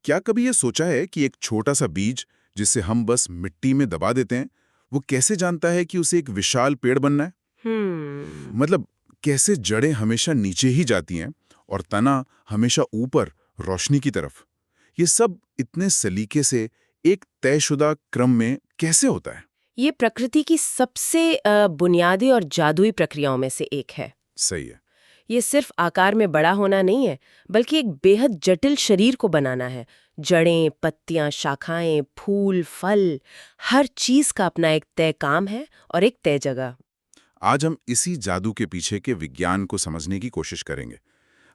क्या कभी ये सोचा है कि एक छोटा सा बीज जिसे हम बस मिट्टी में दबा देते हैं, वो कैसे जानता है कि उसे एक विशाल पेड़ बनना है? मतलब कैसे जड़ें हमेशा नीचे ही जाती हैं और तना हमेशा ऊपर रोशनी की तरफ? ये सब इतने सलीके से एक तयशुदा क्रम में कैसे होता है? ये प्रकृति की सबसे बुनियादी और जादुई प्रक्रियाओं में से एक है। सही है। ये सिर्फ आकार में बड़ा होना नहीं है, बल्कि एक बेहद जटिल शरीर को बनाना है। जड़ें, पत्तियां, शाखाएं, फूल, फल, हर चीज का अपना एक तय काम है और एक तय जगह। आज हम इसी जादू के पीछे के विज्ञान को समझने की कोशिश करेंगे।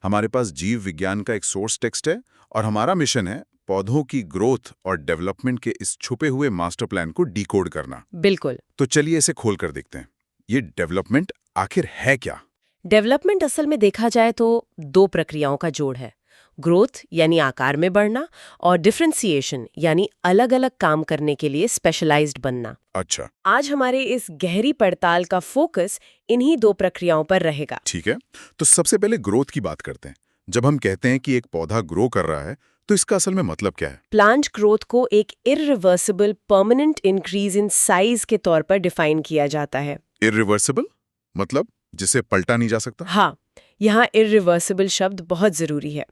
हमारे पास जीव विज्ञान का एक सोर्स टेक्स्ट है और हमारा मिशन है पौधों की ग्रोथ और डेवलपमेंट के इस छुपे हुए मास्टर प्लान को डिकोड करना। बिल्कुल। तो चलिए इसे खोल कर देखते हैं। ये डेवलपमेंट आखिर है क्या? डेवलपमेंट असल में देखा जाए तो दो प्रक्रियाओं का जोड़ है। ग्रोथ यानी आकार में बढ़ना, और डिफरेंशिएशन यानी अलग अलग काम करने के लिए स्पेशलाइज्ड बनना। अच्छा, आज हमारे इस गहरी पड़ताल का फोकस इन्हीं दो प्रक्रियाओं पर रहेगा। ठीक है। तो सबसे पहले ग्रोथ की बात करते हैं। जब हम कहते हैं कि एक पौधा ग्रो कर रहा है, तो इसका असल में मतलब क्या है? प्लांट ग्रोथ को एक irreversible permanent increase in size के तौर पर डिफाइन किया जाता है। इरिवर्सिबल मतलब जिसे पलटा नहीं जा सकता? हाँ, यहाँ इरिवर्सिबल शब्द बहुत जरूरी है।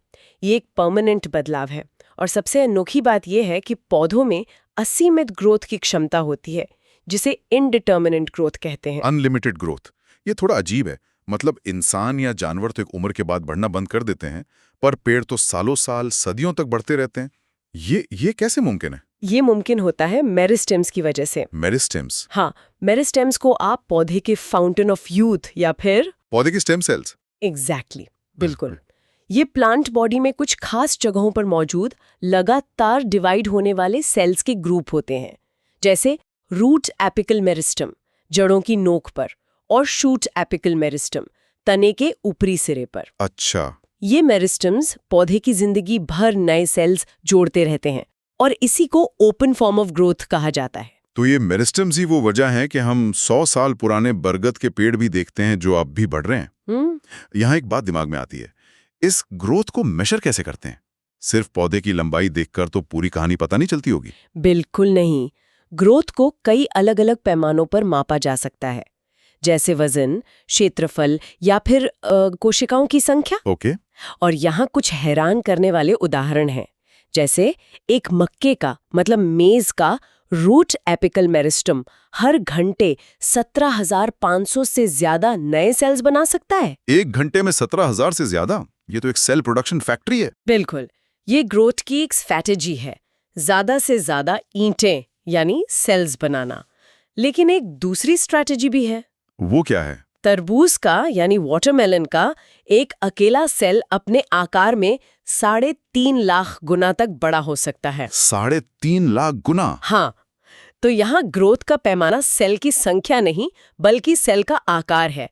ये एक परमानेंट बदलाव है, और सबसे अनोखी बात यह है कि पौधों में असीमित ग्रोथ की क्षमता होती है, जिसे इनडिटर्मिनेंट ग्रोथ कहते हैं। अनलिमिटेड ग्रोथ, ये थोड़ा अजीब है। मतलब इंसान या जानवर तो एक उम्र के बाद बढ़ना बंद कर देते हैं, पर पेड़ तो सालों साल, सदियों तक बढ़ते रहते हैं। ये कैसे मुमकिन है? ये मुमकिन होता है मेरिस्टेम्स की वजह से। मेरिस्टेम्स? हाँ, मेरिस्टेम्स को आप पौधे के फाउंटेन ऑफ यूथ या फिर पौधे की स्टेम सेल्स? एग्जैक्टली, बिल्कुल। ये प्लांट बॉडी में कुछ खास जगहों पर मौजूद लगातार डिवाइड होने वाले सेल्स के ग्रुप होते हैं, जैसे रूट एपिकल मेरिस्टम जड़ों की नोक पर, और शूट एपिकल मेरिस्टम तने के ऊपरी सिरे पर। अच्छा। ये मेरिस्टम्स पौधे की जिंदगी भर नए सेल्स जोड़ते रहते हैं, और इसी को ओपन फॉर्म ऑफ ग्रोथ कहा जाता है। तो ये मेरिस्टम्स ही वो वजह है कि हम 100 साल पुराने बरगद के पेड़ भी देखते हैं जो अब भी बढ़ रहे हैं। यहाँ एक बात दिमाग में आती है, इस ग्रोथ को मेजर कैसे करते हैं? सिर्फ पौधे की लंबाई देखकर तो पूरी कहानी पता नहीं चलती होगी। बिल्कुल नहीं। ग्रोथ को कई अलग अलग पैमानों पर मापा जा सकता है, जैसे वजन, क्षेत्रफल या फिर कोशिकाओं की संख्या। ओके। और यहाँ कुछ हैरान करने वाले उदाहरण हैं, जैसे एक मक्के का मतलब मेज का रूट एपिकल मेरिस्टम हर घंटे 17,500 से ज्यादा नए सेल्स बना सकता है। एक घंटे में 17,000 से ज्यादा? ये तो एक सेल प्रोडक्शन फैक्ट्री है। बिल्कुल, ये ग्रोथ की एक स्ट्रैटेजी है, ज्यादा से ज्यादा ईंटें यानी सेल्स बनाना। लेकिन एक दूसरी स्ट्रैटेजी भी है। वो क्या है? तरबूज का यानी वाटरमेलन का एक अकेला सेल अपने आकार में 3.5 लाख गुना तक बड़ा हो सकता है। 3.5 लाख गुना? हाँ, तो यहाँ ग्रोथ का पैमाना सेल की संख्या नहीं, बल्कि सेल का आकार है।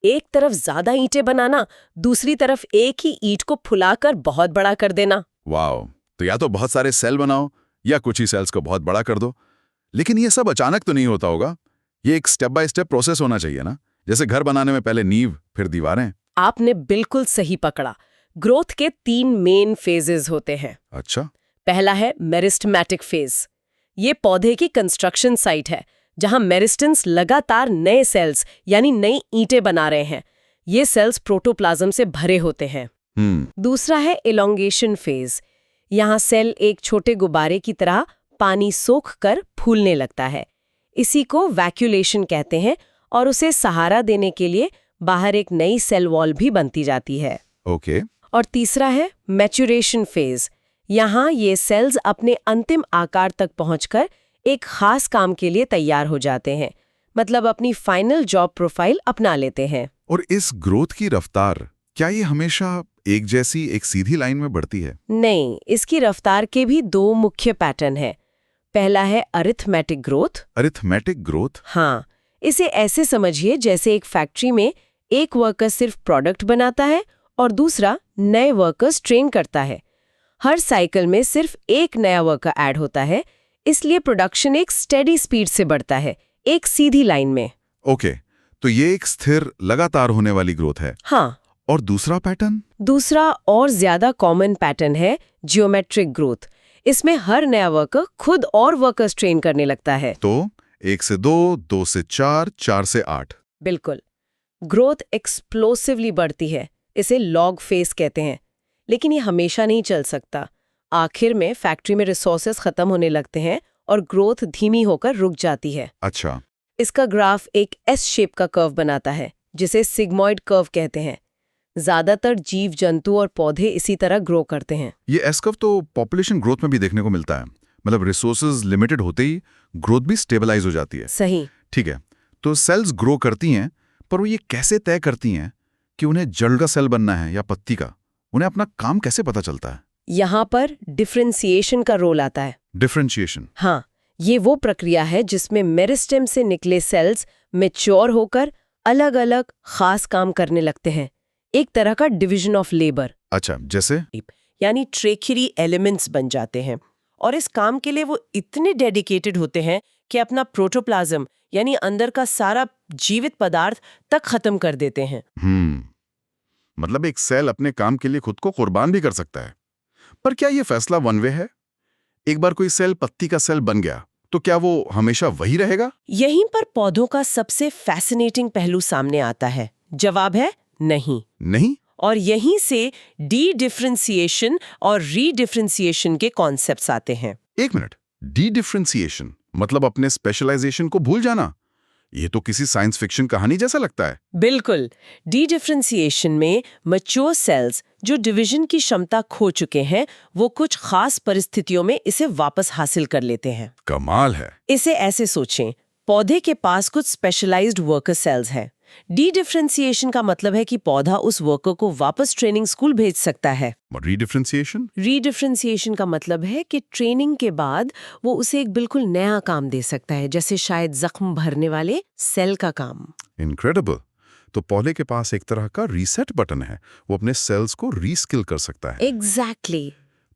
एक तरफ ज्यादा ईंटें बनाना, दूसरी तरफ एक ही ईंट को फुलाकर बहुत बड़ा कर देना। वाओ! तो या तो बहुत सारे सेल बनाओ या कुछ ही सेल्स को बहुत बड़ा कर दो। लेकिन ये सब अचानक तो नहीं होता होगा। ये एक स्टेप बाय स्टेप प्रोसेस होना चाहिए ना, जैसे घर बनाने में पहले नींव फिर दीवारें। आपने बिल्कुल सही पकड़ा। ग्रोथ के 3 मेन फेजेस होते हैं। अच्छा। पहला है मेरिस्टेमेटिक फेज। ये पौधे की कंस्ट्रक्शन साइट है, जहां मेरिस्टेम्स लगातार नए सेल्स यानी नई ईंटें बना रहे हैं। ये सेल्स प्रोटोप्लाज्म से भरे होते हैं। दूसरा है इलोंगेशन फेज। यहाँ सेल एक छोटे गुब्बारे की तरह पानी सोख कर फूलने लगता है। इसी को वैक्यूलेशन कहते हैं, और उसे सहारा देने के लिए बाहर एक नई सेल वॉल भी बनती जाती है। ओके। और तीसरा है मैच्योरेशन फेज। यहाँ ये सेल्स अपने अंतिम आकार तक पहुंचकर एक खास काम के लिए तैयार हो जाते हैं, मतलब अपनी फाइनल जॉब प्रोफाइल अपना लेते हैं। और इस ग्रोथ की रफ्तार, क्या ये हमेशा एक जैसी एक सीधी लाइन में बढ़ती है? नहीं, इसकी रफ्तार के भी 2 मुख्य पैटर्न हैं। पहला है अरिथमेटिक ग्रोथ। Arithmetic growth? हाँ, इसे ऐसे समझिए जैसे एक फैक्ट्री में एक वर्कर सिर्फ प्रोडक्ट बनाता है और दूसरा नए वर्कर्स ट्रेन करता है। हर साइकिल में सिर्फ एक नया वर्कर ऐड होता है, इसलिए प्रोडक्शन एक स्टेडी स्पीड से बढ़ता है, एक सीधी लाइन में। ओके, तो ये एक स्थिर लगातार होने वाली ग्रोथ है। हाँ। और दूसरा पैटर्न? दूसरा और ज्यादा कॉमन पैटर्न है जियोमेट्रिक ग्रोथ। इसमें हर नया वर्कर खुद और वर्कर्स ट्रेन करने लगता है। तो 1 से 2, 2 से 4, 4 से 8। बिल्कुल। ग्रोथ एक्सप्लोसिवली बढ़ती है, इसे लॉग फेस कहते हैं। लेकिन ये हमेशा नहीं चल सकता। आखिर में फैक्ट्री में रिसोर्सेज खत्म होने लगते हैं और ग्रोथ धीमी होकर रुक जाती है। अच्छा। इसका ग्राफ एक एस शेप का कर्व बनाता है, जिसे सिग्मॉइड कर्व कहते हैं। ज्यादातर जीव जंतु और पौधे इसी तरह ग्रो करते हैं। ये एस कर्व तो पॉपुलेशन ग्रोथ में भी देखने को मिलता है। मतलब रिसोर्सेज लिमिटेड होते ही ग्रोथ भी स्टेबलाइज हो जाती है। सही। ठीक है, तो सेल्स ग्रो करती हैं, पर वो ये कैसे तय करती हैं कि उन्हें जड़ का सेल बनना है या पत्ती का? उन्हें अपना काम कैसे पता चलता है? यहाँ पर डिफरेंशिएशन का रोल आता है। डिफरेंशिएशन? हाँ, ये वो प्रक्रिया है जिसमें मेरिस्टेम से निकले सेल्स मैच्योर होकर अलग अलग खास काम करने लगते हैं। एक तरह का डिवीजन ऑफ लेबर। अच्छा, जैसे? यानी ट्रेक्यूरी एलिमेंट्स बन जाते हैं, और इस काम के लिए वो इतने डेडिकेटेड होते हैं कि अपना प्रोटोप्लाज्म यानी अंदर का सारा जीवित पदार्थ तक खत्म कर देते हैं। मतलब एक सेल अपने काम के लिए खुद को कुर्बान भी कर सकता है। पर क्या ये फैसला वन वे है? एक बार कोई सेल पत्ती का सेल बन गया तो क्या वो हमेशा वही रहेगा? यहीं पर पौधों का सबसे फैसिनेटिंग पहलू सामने आता है। जवाब है नहीं। नहीं? और यहीं से डी डिफरेंशिएशन और रीडिफरेंशिएशन के कॉन्सेप्ट्स आते हैं। एक मिनट, डी डिफरेंशिएशन मतलब अपने स्पेशलाइजेशन को भूल जाना? ये तो किसी साइंस फिक्शन कहानी जैसा लगता है। बिल्कुल। डी डिफरेंशिएशन में मैच्योर सेल्स जो डिवीजन की क्षमता खो चुके हैं, वो कुछ खास परिस्थितियों में इसे वापस हासिल कर लेते हैं। कमाल है। इसे ऐसे सोचें, पौधे के पास कुछ स्पेशलाइज्ड वर्कर सेल्स हैं। डी डिफरेंशिएशन का मतलब है कि पौधा उस वर्कर को वापस ट्रेनिंग स्कूल भेज सकता है। और रीडिफरेंशिएशन? रीडिफरेंशिएशन का मतलब है कि ट्रेनिंग के बाद वो उसे एक बिल्कुल नया काम दे सकता है, जैसे शायद जख्म भरने वाले सेल का काम। इनक्रेडिबल। तो पौधे के पास एक तरह का रीसेट बटन है, वो अपने सेल्स को रीस्किल कर सकता है। एग्जैक्टली।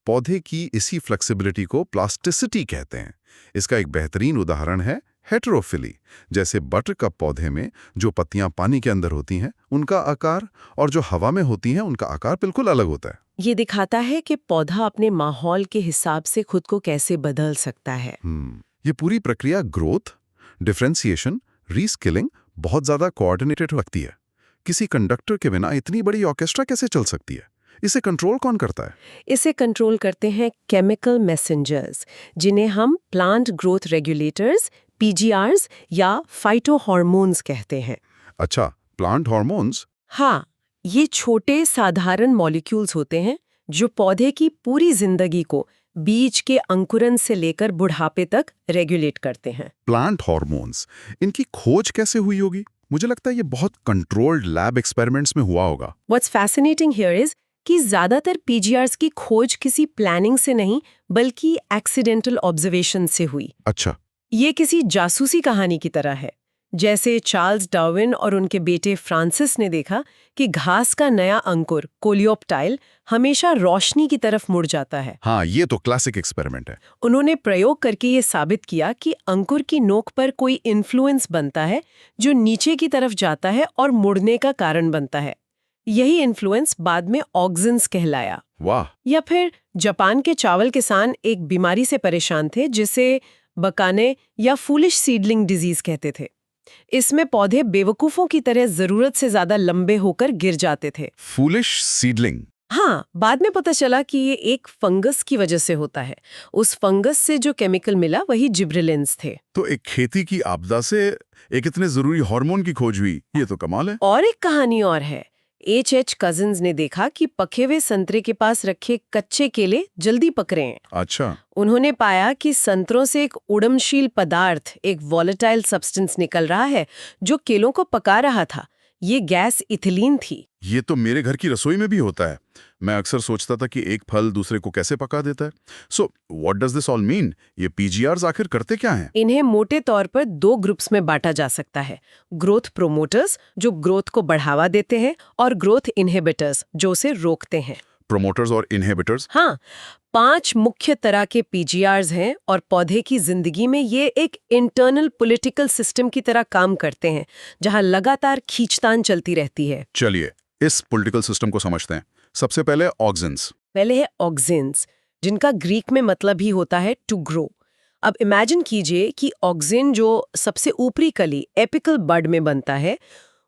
पौधे की इसी फ्लेक्सिबिलिटी को प्लास्टिसिटी कहते हैं। इसका एक बेहतरीन उदाहरण है हेटेरोफिली। जैसे बटरकप पौधे में जो पत्तियां पानी के अंदर होती हैं उनका आकार, और जो हवा में होती हैं उनका आकार बिल्कुल अलग होता है। ये दिखाता है कि पौधा अपने माहौल के हिसाब से खुद को कैसे बदल सकता है। ये पूरी प्रक्रिया ग्रोथ, डिफरेंशिएशन, रीस्किलिंग बहुत ज्यादा कोऑर्डिनेटेड लगती है। किसी कंडक्टर के बिना इतनी बड़ी ऑर्केस्ट्रा कैसे चल सकती है? इसे कंट्रोल कौन करता है? इसे कंट्रोल करते हैं केमिकल मैसेंजर्स, जिन्हें हम प्लांट ग्रोथ रेगुलेटर्स, पीजीआरस या फाइटोहॉर्मोन्स कहते हैं। अच्छा, प्लांट हार्मोन्स? हाँ, ये छोटे साधारण मॉलिक्यूल्स होते हैं जो पौधे की पूरी जिंदगी को बीज के अंकुरन से लेकर बुढ़ापे तक रेगुलेट करते हैं। प्लांट हार्मोन्स, इनकी खोज कैसे हुई होगी? मुझे लगता है ये बहुत कंट्रोल्ड लैब एक्सपेरिमेंट्स में हुआ होगा। What's fascinating here is कि ज्यादातर पीजीआरस की खोज किसी प्लानिंग से नहीं बल्कि एक्सीडेंटल ऑब्जर्वेशन से हुई। अच्छा। ये किसी जासूसी कहानी की तरह है। जैसे चार्ल्स डार्विन और उनके बेटे फ्रांसिस ने देखा कि घास का नया अंकुर कोलियोप्टाइल हमेशा रोशनी की तरफ मुड़ जाता है। हाँ, ये तो क्लासिक एक्सपेरिमेंट है। उन्होंने प्रयोग करके ये साबित किया कि अंकुर की नोक पर कोई इन्फ्लुएंस बनता है जो नीचे की तरफ जाता है और मुड़ने का कारण बनता है। यही इन्फ्लुएंस बाद में ऑक्सिन्स कहलाया। वाह। या फिर जापान के चावल किसान एक बीमारी से परेशान थे जिसे बकाने या फूलिश सीडलिंग डिजीज कहते थे। इसमें पौधे बेवकूफों की तरह जरूरत से ज्यादा लंबे होकर गिर जाते थे। Foolish seedling? हाँ, बाद में पता चला कि ये एक फंगस की वजह से होता है। उस फंगस से जो केमिकल मिला वही जिब्रेलिन्स थे। तो एक खेती की आपदा से एक इतने जरूरी हार्मोन की खोज हुई, ये तो कमाल है। और एक कहानी और है। H.H. कजिन्स ने देखा कि पके हुए संतरे के पास रखे कच्चे केले जल्दी पक रहे हैं। अच्छा। उन्होंने पाया कि संतरों से एक उड़मशील पदार्थ, एक वॉलेटाइल सब्सटेंस निकल रहा है जो केलों को पका रहा था। ये गैस इथिलीन थी। ये तो मेरे घर की रसोई में भी होता है। मैं अक्सर सोचता था कि एक फल दूसरे को कैसे पका देता है। So what does this all mean? ये पीजीआरस आखिर करते क्या हैं? इन्हें मोटे तौर पर 2 ग्रुप्स में बांटा जा सकता है। ग्रोथ प्रोमोटर्स जो ग्रोथ को बढ़ावा देते हैं, और ग्रोथ इनहिबिटर्स जो उसे रोकते हैं। प्रोमोटर्स और इनहिबिटर्स? हाँ, 5 मुख्य तरह के पीजीआरस हैं और पौधे की जिंदगी में ये एक इंटरनल पॉलिटिकल सिस्टम की तरह काम करते हैं, जहां लगातार खींचतान चलती रहती है। चलिए, इस पॉलिटिकल सिस्टम को समझते हैं। सबसे पहले ऑक्सिन्स। पहले है ऑक्सिन्स, जिनका ग्रीक में मतलब ही होता है टू ग्रो। अब इमेजिन कीजिए कि ऑक्सिन जो सबसे ऊपरी कली एपिकल बड में बनता है,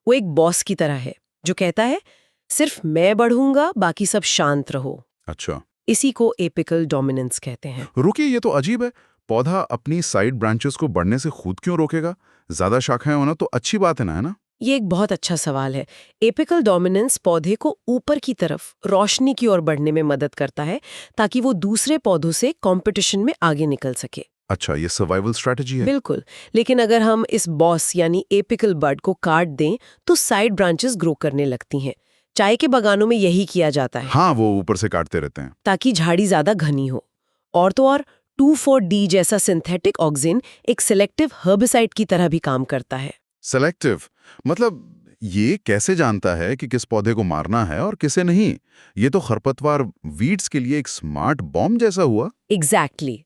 वो एक बॉस की तरह है जो कहता है सिर्फ मैं बढ़ूंगा, बाकी सब शांत रहो। अच्छा, इसी को एपिकल डोमिनेंस कहते हैं। रुकिए, ये तो अजीब है। पौधा अपनी साइड ब्रांचेस को बढ़ने से खुद क्यों रोकेगा? ज्यादा शाखाएं होना तो अच्छी बात है ना? ये एक बहुत अच्छा सवाल है। एपिकल डोमिनेंस पौधे को ऊपर की तरफ रोशनी की ओर बढ़ने में मदद करता है ताकि वो दूसरे पौधों से कंपटीशन में आगे निकल सके। अच्छा, ये सर्वाइवल स्ट्रेटजी है। बिल्कुल, लेकिन अगर हम इस बॉस यानी एपिकल बड को काट दें तो साइड ब्रांचेस ग्रो करने लगती हैं। चाय के बागानों में यही किया जाता है। हाँ, वो ऊपर से काटते रहते हैं ताकि झाड़ी ज्यादा घनी हो। और तो और 2,4-D जैसा सिंथेटिक ऑक्सिन एक सिलेक्टिव हर्बिसाइड की तरह भी काम करता है। सेलेक्टिव मतलब ये कैसे जानता है कि किस पौधे को मारना है और किसे नहीं? ये तो खरपतवार वीड्स के लिए एक स्मार्ट बॉम्ब जैसा हुआ। एग्जैक्टली।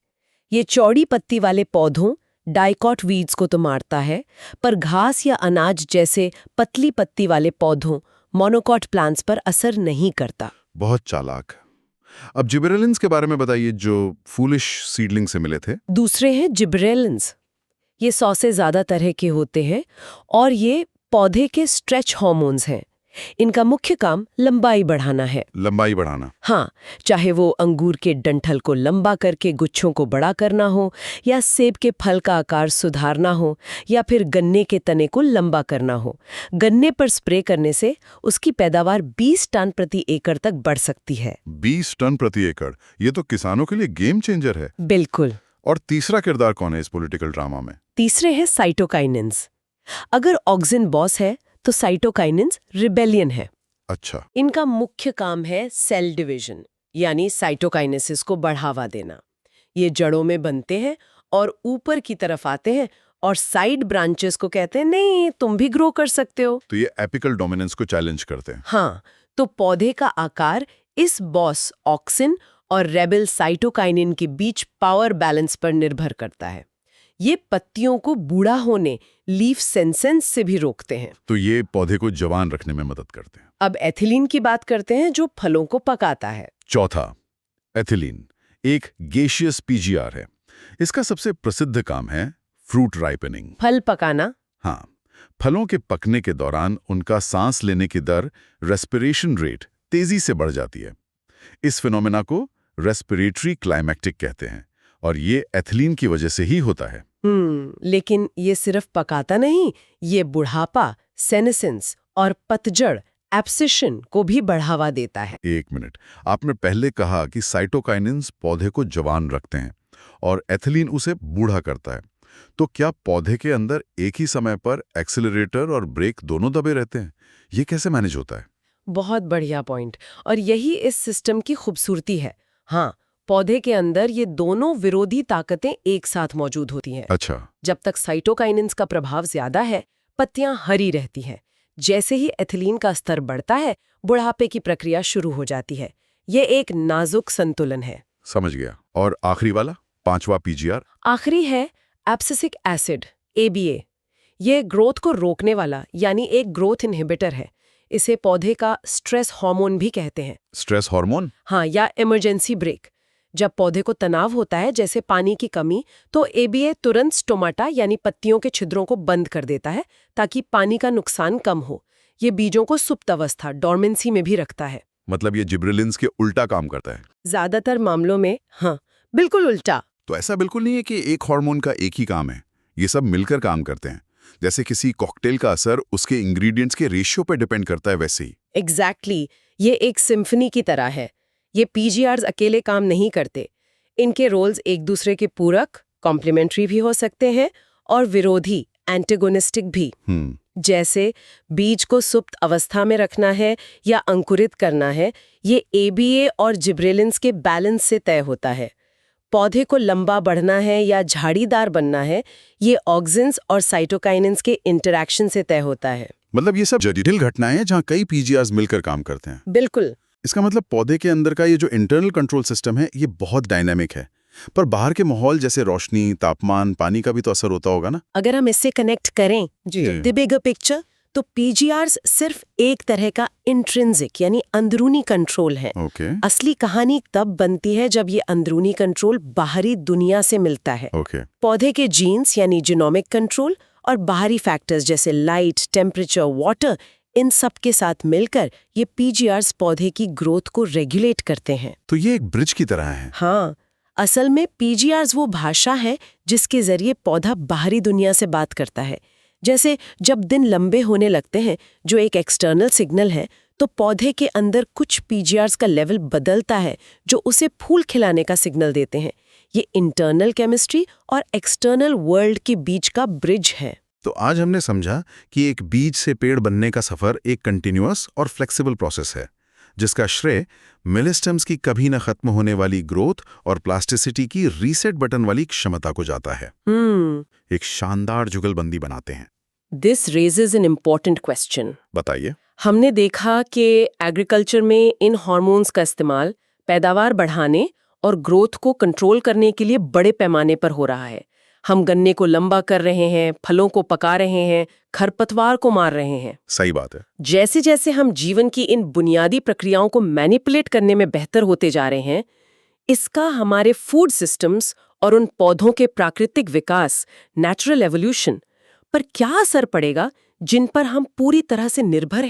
ये चौड़ी पत्ती वाले पौधों डाइकॉट वीड्स को तो मारता है, पर घास या अनाज जैसे पतली पत्ती वाले पौधों मोनोकॉट प्लांट्स पर असर नहीं करता। बहुत चालाक। अब जिबरेलिन्स के बारे में बताइए, जो फूलिश सीडलिंग से मिले थे। दूसरे हैं जिब्रेलिन्स। ये 100 से ज्यादा तरह के होते हैं और ये पौधे के स्ट्रेच हार्मोन्स हैं। इनका मुख्य काम लंबाई बढ़ाना है। लंबाई बढ़ाना? हाँ, चाहे वो अंगूर के डंठल को लंबा करके गुच्छों को बड़ा करना हो, या सेब के फल का आकार सुधारना हो, या फिर गन्ने के तने को लंबा करना हो। गन्ने पर स्प्रे करने से उसकी पैदावार 20 टन प्रति एकड़ तक बढ़ सकती है। 20 टन प्रति एकड़, ये तो किसानों के लिए गेम चेंजर है। बिल्कुल। और तीसरा किरदार कौन है इस पॉलिटिकल ड्रामा में? तीसरे है साइटोकाइनिन्स। अगर ऑक्सिन बॉस है तो साइटोकाइनिन्स रिबेलियन है। अच्छा। इनका मुख्य काम है सेल डिवीजन, यानी साइटोकाइनेसिस को बढ़ावा देना। ये जड़ों में बनते हैं और ऊपर की तरफ आते हैं और साइड ब्रांचेस को कहते हैं नहीं, तुम भी ग्रो कर सकते हो। तो ये एपिकल डोमिनेंस को चैलेंज करते हैं। हाँ, तो पौधे का आकार इस बॉस ऑक्सिन और रेबेल साइटोकाइनिन के बीच पावर बैलेंस पर निर्भर करता है। ये पत्तियों को बूढ़ा होने, लीफ सेंसेंस से भी रोकते हैं। तो ये पौधे को जवान रखने में मदद करते हैं। अब एथिलीन की बात करते हैं, जो फलों को पकाता है। चौथा, एथिलीन एक गेशियस पीजीआर है। इसका सबसे प्रसिद्ध काम है फ्रूट राइपनिंग, फल पकाना। हाँ, फलों के पकने के दौरान उनका सांस लेने की दर, रेस्पिरेशन रेट तेजी से बढ़ जाती है। इस फिनोमेना को रेस्पिरेटरी क्लाइमैक्टिक कहते हैं और ये एथिलीन की वजह से ही होता है। लेकिन ये सिर्फ पकाता नहीं, ये बुढ़ापा, सेनेसेंस और पतझड़ एब्सिशन को भी बढ़ावा देता है। एक मिनट, आपने पहले कहा कि साइटोकाइनिन्स पौधे को जवान रखते हैं और एथिलीन उसे बूढ़ा करता है। तो क्या पौधे के अंदर एक ही समय पर एक्सेलरेटर और ब्रेक दोनों दबे रहते हैं? ये कैसे मैनेज होता है? बहुत बढ़िया पॉइंट, और यही इस सिस्टम की खूबसूरती है। हाँ, पौधे के अंदर ये दोनों विरोधी ताकतें एक साथ मौजूद होती हैं। अच्छा। जब तक साइटोकाइनिन्स का प्रभाव ज्यादा है, पत्तियां हरी रहती हैं। जैसे ही एथिलीन का स्तर बढ़ता है, बुढ़ापे की प्रक्रिया शुरू हो जाती है। ये एक नाजुक संतुलन है। समझ गया। और आखिरी वाला, पांचवा पीजीआर? आखिरी है एब्सिसिक एसिड, ABA। ये ग्रोथ को रोकने वाला यानी एक ग्रोथ इनहिबिटर है। इसे पौधे का स्ट्रेस हार्मोन भी कहते हैं। Stress hormone? हाँ, या इमरजेंसी ब्रेक। जब पौधे को तनाव होता है, जैसे पानी की कमी, तो ABA तुरंत स्टोमाटा यानी पत्तियों के छिद्रों को बंद कर देता है ताकि पानी का नुकसान कम हो। ये बीजों को सुप्त अवस्था, डॉर्मेंसी में भी रखता है। मतलब ये जिब्रेलिन्स के उल्टा काम करता है? ज्यादातर मामलों में हाँ, बिल्कुल उल्टा। तो ऐसा बिल्कुल नहीं है कि एक हार्मोन का एक ही काम है, ये सब मिलकर काम करते हैं। जैसे किसी कॉकटेल का असर उसके इंग्रेडिएंट्स के रेशियो पर डिपेंड करता है, वैसे ही। एग्जैक्टली। ये एक सिम्फनी की तरह है। ये पीजीआर्स अकेले काम नहीं करते। इनके रोल्स एक दूसरे के पूरक, कॉम्प्लीमेंट्री भी हो सकते हैं और विरोधी, एंटेगोनिस्टिक भी। जैसे बीज को सुप्त अवस्था में रखना है या अंकुरित करना है, ये ABA और जिब्रेलिन्स के बैलेंस से तय होता है। पौधे को लंबा बढ़ना है या झाड़ीदार बनना है, ये ऑक्सिन्स और साइटोकाइनिन्स के इंटरैक्शन से तय होता है। मतलब ये सब जटिल घटनाएं हैं जहाँ कई पीजीआर्स मिलकर काम करते हैं। बिल्कुल। इसका मतलब पौधे के अंदर का ये जो इंटरनल कंट्रोल सिस्टम है, ये बहुत डायनामिक है। पर बाहर के माहौल जैसे रोशनी, तापमान, पानी का भी तो असर होता होगा ना? अगर हम इससे कनेक्ट करें द बिगर पिक्चर, तो पीजीआर्स सिर्फ एक तरह का इंट्रिंसिक यानी अंदरूनी कंट्रोल है। ओके असली कहानी तब बनती है जब ये अंदरूनी कंट्रोल बाहरी दुनिया से मिलता है। ओके पौधे के जीन्स यानी जीनोमिक कंट्रोल और बाहरी फैक्टर्स जैसे लाइट, टेम्परेचर, वाटर, इन सब के साथ मिलकर ये पीजीआर्स पौधे की ग्रोथ को रेगुलेट करते हैं। तो ये एक ब्रिज की तरह है। हाँ, असल में पीजीआर्स वो भाषा है जिसके जरिए पौधा बाहरी दुनिया से बात करता है। जैसे जब दिन लंबे होने लगते हैं, जो एक एक्सटर्नल सिग्नल है, तो पौधे के अंदर कुछ पीजीआर्स का लेवल बदलता है जो उसे फूल खिलाने का सिग्नल देते हैं। ये इंटरनल केमिस्ट्री और एक्सटर्नल वर्ल्ड के बीच का ब्रिज है। तो आज हमने समझा कि एक बीज से पेड़ बनने का सफर एक कंटिन्यूअस और फ्लेक्सिबल प्रोसेस है, जिसका श्रेय मेरिस्टेम्स की कभी न खत्म होने वाली ग्रोथ और प्लास्टिसिटी की रीसेट बटन वाली क्षमता को जाता है। एक शानदार जुगलबंदी बनाते हैं। This raises an important question. बताइए। हमने देखा कि एग्रीकल्चर में इन हार्मोन्स का इस्तेमाल पैदावार बढ़ाने और ग्रोथ को कंट्रोल करने के लिए बड़े पैमाने पर हो रहा है। हम गन्ने को लंबा कर रहे हैं, फलों को पका रहे हैं, खरपतवार को मार रहे हैं। सही बात है। जैसे जैसे हम जीवन की इन बुनियादी प्रक्रियाओं को मैनिपुलेट करने में बेहतर होते जा रहे हैं, इसका हमारे फूड सिस्टम्स और उन पौधों के प्राकृतिक विकास, नेचुरल एवोल्यूशन पर क्या असर पड़ेगा जिन पर हम पूरी तरह से निर्भर हैं।